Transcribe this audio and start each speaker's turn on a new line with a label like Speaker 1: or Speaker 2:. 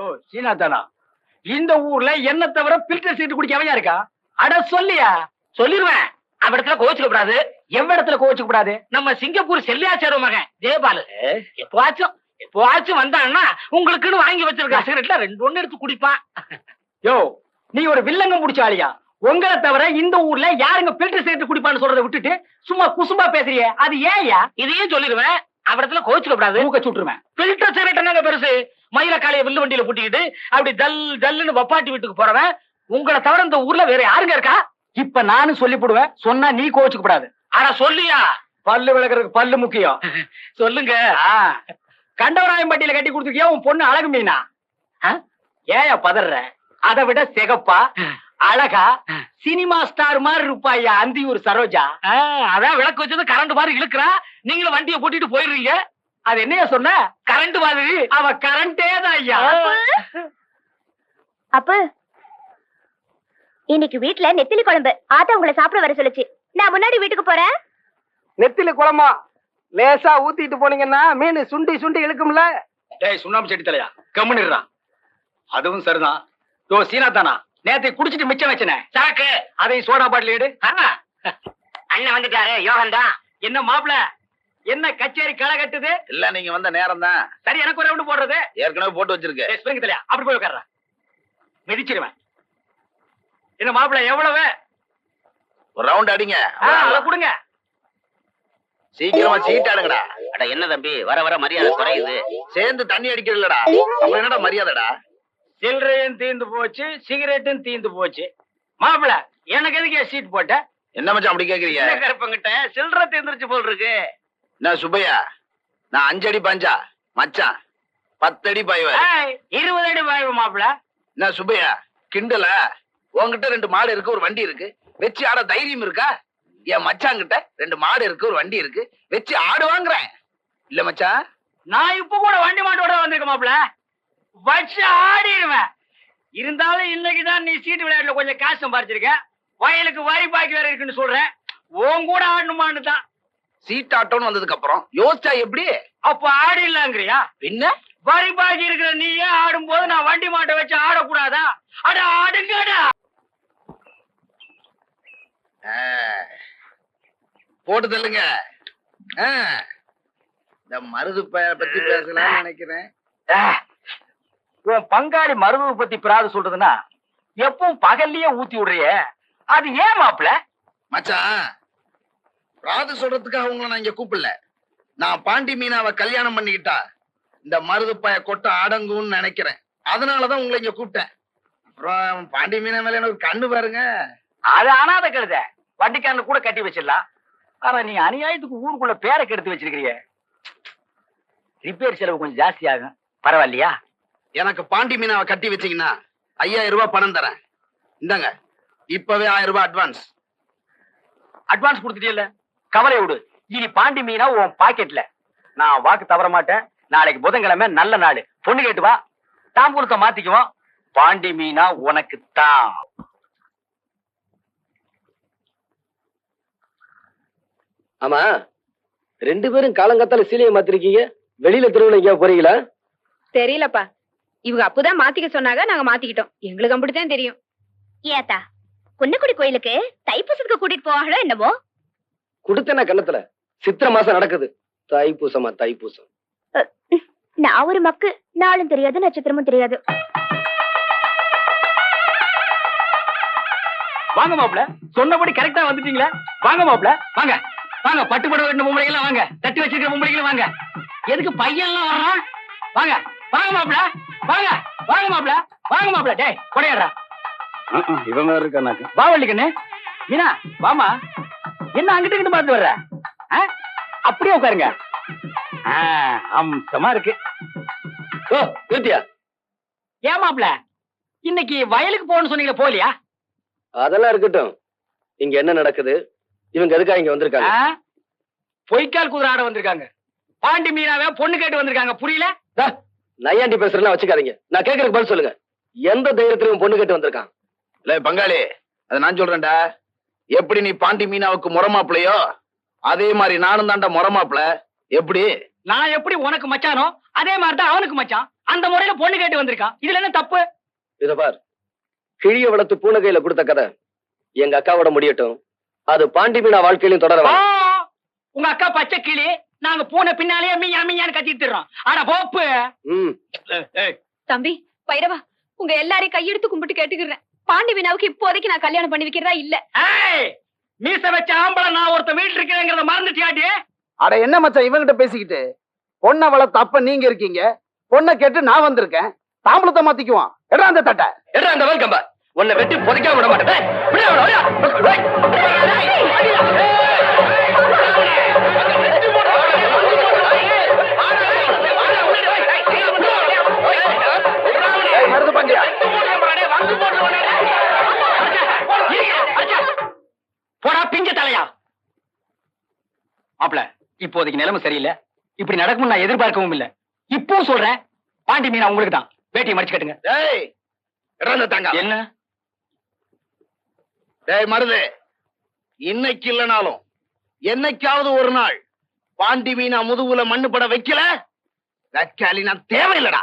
Speaker 1: ஓ சீனா தானா? இந்த ஊர்ல என்ன தவிர பில்டர் சீட்டு குடிக்க அவன் இருக்கா? அட சொல்லியா?
Speaker 2: சொல்லிருவேன். அவடத்துல கோச்சுக்க கூடாது.
Speaker 1: எவ்விடத்துல கோச்சுக்க கூடாது?
Speaker 2: நம்ம சிங்கப்பூர் செல்லியாச்சார மகன் ஜெயபாலு எப்பவாச்சும் வந்தான்னா உங்களுக்குன்னு வாங்கி வச்சிருக்க சிகரெட்ல 2 எடுத்து குடிப்பான்.
Speaker 1: யோ நீ ஒரு வில்லங்க முடிச்ச ஆளியா? உங்களை தவிர இந்த ஊர்ல யாருங்க பில்டர் சீட்டு குடிப்பான்னு சொல்றதை விட்டுட்டு சும்மா குசும்பா பேசுறியே, அது ஏயா?
Speaker 2: இதையும் சொல்லிருவேன். அவடத்துல கோச்சுக்க கூடாது.
Speaker 1: மூக்க சுட்டுருவேன்.
Speaker 2: பில்டர் சிகரெட் என்னங்க பெருசு? மயில காலைய வில்லு வண்டியில பூட்டிக்கிட்டு அப்படி ஜல் ஜல்லுன்னு வப்பாட்டி வீட்டுக்கு போறவன் உங்களை தவிர இந்த ஊர்ல வேற யாருங்க இருக்கா?
Speaker 1: இப்ப நானும் சொல்லி போடுவேன், சொன்னா நீ கோச்சுக்க கூடாது.
Speaker 2: ஆனா சொல்லியா?
Speaker 1: பல்லு விளக்குறதுக்கு பல்லு முக்கியம்.
Speaker 2: சொல்லுங்க.
Speaker 1: கண்டவராயம்பட்டியில கட்டி கொடுத்துருக்கியா உன் பொண்ணு அழகு மீனா? ஏயா பதற? அதை விட சிகப்பா அழகா சினிமா ஸ்டார் மாதிரி இருப்பாயா அந்தியூர் சரோஜா.
Speaker 2: அதான் விளக்கு வச்சது கரண்ட் மாதிரி இழுக்கிறா. நீங்களும் வண்டியை போட்டிட்டு போயிடுறீங்க.
Speaker 1: அது என்னையா சொன்ன?
Speaker 2: கரண்ட் மாதிரி.
Speaker 1: அவ கரண்டே தான் ஐயா.
Speaker 3: அப்ப இன்னைக்கு வீட்ல நெத்திலி குழம்பு. ஆத்தா உங்களை சாப்பிட வர சொல்லுச்சு. நான் முன்னாடி வீட்டுக்கு போறேன்.
Speaker 4: நெத்திலி குழம்பா லேசா ஊத்திட்டு போனீங்கன்னா மீன் சுண்டி சுண்டி இழுக்கும்ல.
Speaker 1: டேய் சுண்ணாம்பு செட்டி தலையா கம்முன்னுறான். அதுவும் சரிதான். யோ சீனா தானா? நேத்தை குடிச்சிட்டு மிச்சம் வச்சனே
Speaker 2: சாக்கு.
Speaker 1: அதையும் சோடா பாட்டில் எடு.
Speaker 2: அண்ணன் வந்துட்டாரு. யோகன் தான்.
Speaker 1: என்ன மாப்பிள, என்ன கச்சேரி களை கட்டுது?
Speaker 5: இல்ல நீங்க வந்த நேரம் தான்.
Speaker 1: சரி எனக்கு ஒரு ரவுண்டு போடுறது.
Speaker 5: ஏற்கனவே போட்டு வச்சிருக்கு.
Speaker 1: ஸ்பிரிங் தலையா அப்படி போய் உட்கார்ற, மிதிச்சிருவேன். என்ன மாப்பிள எவ்வளவு?
Speaker 5: ஒரு ரவுண்ட் அடிங்க.
Speaker 1: அதை கொடுங்க.
Speaker 5: சீக்கிரமா சீட் ஆடுங்கடா.
Speaker 2: அட என்ன தம்பி, வர வர மரியாதை குறையுது.
Speaker 5: சேர்ந்து தண்ணி அடிக்கிறீங்களடா, அப்புறம் என்னடா மரியாதைடா?
Speaker 1: சில்லறையும் தீந்து போச்சு, சிகரெட்டும் தீந்து போச்சு. மாப்பிள எனக்கு எதுக்கு சீட் போட்ட?
Speaker 5: என்ன மச்சான் அப்படி கேக்குறீங்க?
Speaker 2: கருப்பங்கிட்ட சில்லறை தீந்துருச்சு போல் இருக்கு.
Speaker 5: என்ன சுப்பையா, நான் 5 அடி பாஞ்சா மச்சான் 10 அடி பாய்வ.
Speaker 1: 20 அடி பாய்வு மாப்பிள.
Speaker 5: என்ன சுப்பையா கிண்டல? உன்கிட்ட 2 மாடு இருக்கு, ஒரு வண்டி இருக்கு, வச்சு ஆட தைரியம் இருக்கா? என் மச்சாங்கிட்ட 2 மாடு இருக்கு, ஒரு வண்டி இருக்கு, வச்சு ஆடு வாங்குறேன் இல்ல மச்சான்?
Speaker 1: நான் இப்ப கூட வண்டி மாட்டோட வந்திருக்க மாப்பிள, வச்சு ஆடிடுவேன். இருந்தாலும் இன்னைக்குதான் நீ சீட்டு விளையாட்டுல கொஞ்சம் காசு சம்பாரிச்சிருக்க, வயலுக்கு வரி பாக்கி வேற இருக்குன்னு சொல்றேன். உன் கூட ஆடணுமான்னு தான்.
Speaker 5: சீட் ஆட்டோன்னு வந்ததுக்கு அப்புறம் யோசிச்சா எப்படி?
Speaker 1: அப்ப ஆடிடலாங்கிறியா?
Speaker 5: பின்ன
Speaker 1: வரி பாக்கி இருக்கிற நீயே ஆடும் போது நான் வண்டி மாட்டை வச்சு ஆடக்கூடாதா? அட ஆடுங்கடா.
Speaker 5: போட்டு தள்ளுங்க. இந்த மருது பத்தி பேசலாம்னு நினைக்கிறேன்.
Speaker 1: உன் பங்காளி மருதுவை பத்தி பிராது சொல்றதுன்னா எப்பவும் பகல்லயே ஊத்தி விடுறிய, அது ஏன் மாப்பிள?
Speaker 5: மச்சான் பிராது சொல்றதுக்காக உங்களை நான் இங்க கூப்பிடல. நான் பாண்டி மீனாவை கல்யாணம் பண்ணிக்கிட்டா இந்த மருது பய கொட்ட அடங்கும்னு நினைக்கிறேன். அதனாலதான் உங்களை இங்க கூப்பிட்டேன். அப்புறம் பாண்டி மீனா மேல எனக்கு கண்ணு பாருங்க.
Speaker 1: அது அனாத கழுத, வண்டிக்காரனு கூட கட்டி வச்சிடலாம். ஆனா நீ அநியாயத்துக்கு ஊருக்குள்ள பேரை கெடுத்து வச்சிருக்கிறிய. ரிப்பேர் செலவு கொஞ்சம் ஜாஸ்தி ஆகும், பரவாயில்லையா?
Speaker 5: எனக்கு பாண்டி மீனாவை கட்டி வச்சீங்கன்னா 5000 ரூபாய் பணம் தரேன். இந்தாங்க இப்பவே 1000 ரூபாய் அட்வான்ஸ்.
Speaker 1: அட்வான்ஸ் கொடுத்துட்டே கவலை விடு. இனி பாண்டி மீனா உன் பாக்கெட்ல. நான் வாக்கு தவற மாட்டேன். நாளைக்கு புதன்கிழமை நல்ல நாள், பொண்ணு கேட்டு வா, தாம்பூலத்தை மாத்திக்குவோம். பாண்டி மீனா உனக்கு தான்.
Speaker 4: ஆமா 2 பேரும் காலங்காத்தால சீலையை மாத்திருக்கீங்க. வெளியில தெருவுல எங்கேயா போறீங்களா?
Speaker 3: தெரியலப்பா, இவங்க அப்பதான் மாத்திக்க சொன்னாங்க, நாங்க மாத்திக்கிட்டோம். எங்களுக்கு அப்படித்தான் தெரியும். ஏத்தா குன்னக்குடி கோயிலுக்கு தைப்பூசத்துக்கு கூட்டிட்டு போவாங்களோ என்னமோ?
Speaker 4: குடுத்தன கண்ணத்துல சித்திரை மாசம் நடக்குது. தைப்பூசமா தைப்பூசம்.
Speaker 3: நான் ஒரு மக்கு, நாளும் தெரியாது நட்சத்திரமும் தெரியாது.
Speaker 1: வாங்க மாப்பிள, சொன்னபடி கரெக்டா வந்துட்டீங்களா? வாங்க மாப்பிள, வாங்க வாங்க. பட்டு படம் வெட்டின பொம்பளைங்க எல்லாம் வாங்க, தட்டி வச்சிருக்கிற பொம்பளைங்க வாங்க. எதுக்கு பையன் எல்லாம் வர்றான்? வாங்க வாங்க மாப்பிள, வாங்க வாங்க மாப்பிள, வாங்க மாப்பிள. டேய் கொடையாடுறா.
Speaker 4: இவன் வேற இருக்கானாக்கு.
Speaker 1: வா வள்ளிக்கண்ணு. மீனா வாமா. என்ன அங்கிட்டு இங்கிட்டு பார்த்து வர்ற? அப்படியே உட்காருங்க. அம்சமா இருக்கு.
Speaker 4: ஓ யூத்தியா,
Speaker 1: ஏன் மாப்பிள இன்னைக்கு வயலுக்கு போகணும்னு சொன்னீங்களா, போலியா?
Speaker 4: அதெல்லாம் இருக்கட்டும். இங்க என்ன நடக்குது? இவங்க எதுக்காக இங்க வந்திருக்காங்க?
Speaker 1: பொய்க்கால் குதிரை ஆட வந்திருக்காங்க. பாண்டி மீனாவே பொண்ணு கேட்டு வந்திருக்காங்க. புரியல?
Speaker 4: நையாண்டி பேசுறேன்னா வச்சுக்காதீங்க. நான் கேட்கறதுக்கு பதில் சொல்லுங்க. எந்த தைரியத்திலும் பொண்ணு கேட்டு வந்திருக்கான்?
Speaker 5: இல்ல பங்காளி, அதை நான் சொல்றேன்டா. எப்படி நீ பாண்டி மீனாவுக்கு முறமாப்பிளையோ அதே மாதிரி நானும் தாண்டா முறமாப்பிள. எப்படி
Speaker 1: நான் எப்படி உனக்கு மச்சானோ அதே மாதிரிதான் அவனுக்கு மச்சான். அந்த முறையில பொண்ணு கேட்டு வந்திருக்கான். இதுல என்ன தப்பு?
Speaker 4: இத பார், கிழிய வளர்த்து பூனை கையில கொடுத்த கதை எங்க அக்காவோட முடியட்டும். அது பாண்டி மீனா வாழ்க்கையிலும் தொடர
Speaker 1: ஆ,
Speaker 4: வேண்டாம்.
Speaker 1: உங்க அக்கா பச்சை கிளி, நாங்க பூனை பின்னாலேயே மீயா மீயான்னு கத்திட்டு இருக்கோம். ஆனா போப்பு.
Speaker 4: ம்.
Speaker 3: தம்பி பைரவா, உங்க எல்லாரையும் கையெடுத்து கும்பிட்டு கேட்டுக்கிறேன். பாண்டி மீனாவுக்கு இப்போதைக்கு நான் கல்யாணம் பண்ணி வைக்கிறதா இல்ல.
Speaker 1: ஏய், மீச வச்ச ஆம்பளை நான் ஒருத்த வீட்டுல இருக்கிறேங்கிறத மறந்துட்டியாடி?
Speaker 6: அட என்ன மச்சான் இவங்கிட்ட பேசிக்கிட்டு? பொண்ணை வளர்த்த அப்ப நீங்க இருக்கீங்க, பொண்ணை கேட்டு நான் வந்திருக்கேன். தாம்பளத்தை மாத்திக்குவான். எடா அந்த தட்டை.
Speaker 4: எட்ரா அந்த வேல்கம்ப. உன்னை வெட்டி புதைக்காம விட மாட்டேன். டேய், விடு அவனை, விடு.
Speaker 6: ஏய், மருது பாண்டியா.
Speaker 1: போடா பிஞ்ச தலையா. மாப்ள, இப்போதைக்கு நிலைமை சரியில்லை. இப்படி நடக்கும் நான் எதிர்பார்க்கவும் இல்ல. இப்போ சொல்றேன், பாண்டி மீனா உங்களுக்கு தான். வேட்டியை மடிச்சு கட்டுங்க.
Speaker 5: டேய் இறந்த தங்க.
Speaker 1: என்ன?
Speaker 5: டேய் மருது, இன்னைக்கு இல்லனாலும் என்னைக்காவது ஒரு நாள் பாண்டி மீனா முதுகுல மண்ணு பட வைக்கல, தக்காளி நான் தேவையில்லடா.